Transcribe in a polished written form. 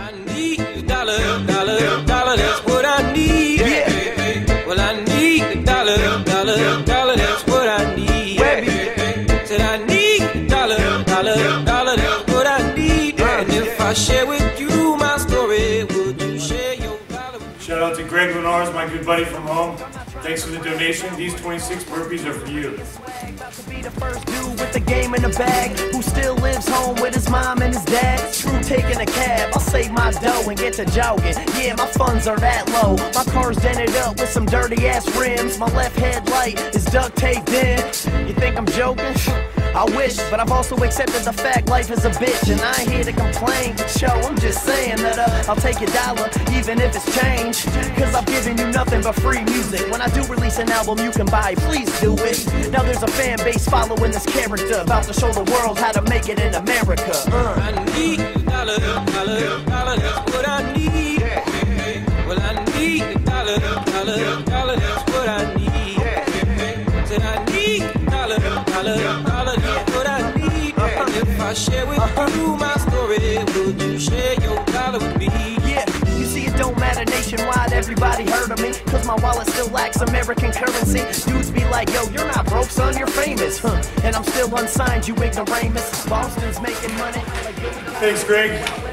I need a dollar, dollar, dollar, that's what I need. Yeah. Well, I need a dollar, dollar, dollar, that's what I need. Yeah. Said I need a dollar, dollar, dollar, that's what I need. And if I share with you my story, would you share your dollar? Shout out to Greg Lenars, my good buddy from home. Thanks for the donation. These 26 burpees are for you. About to be the first dude with the game in the bag, who still lives home with his mom and his dad. True, taking a cab, I'll save my dough and get to jogging. Yeah, my funds are that low. My car's dented up with some dirty ass rims. My left headlight is duct taped in. You think I'm joking? I wish, but I've also accepted the fact life is a bitch, and I ain't here to complain. Yo, I'm just saying that I'll take your dollar, even if it's change, cause I've given you nothing but free music. When I do release an album you can buy, please do it. Now there's a fan base following this character, about to show the world how to make it in America. I need a dollar, dollar, dollar, that's what I need. Well, I need a dollar, dollar, dollar, that's what I need. Said I need a dollar, dollar, dollar, that's what I need. And if I share with you my story, would you share your dollar with me? Yeah, you see it don't matter nationwide, everybody heard of me, cause my wallet still lacks American currency. Dudes be like, yo, you're not broke, son, you're famous. And I'm still unsigned, you ignoramus. Boston's making money. Thanks, Greg.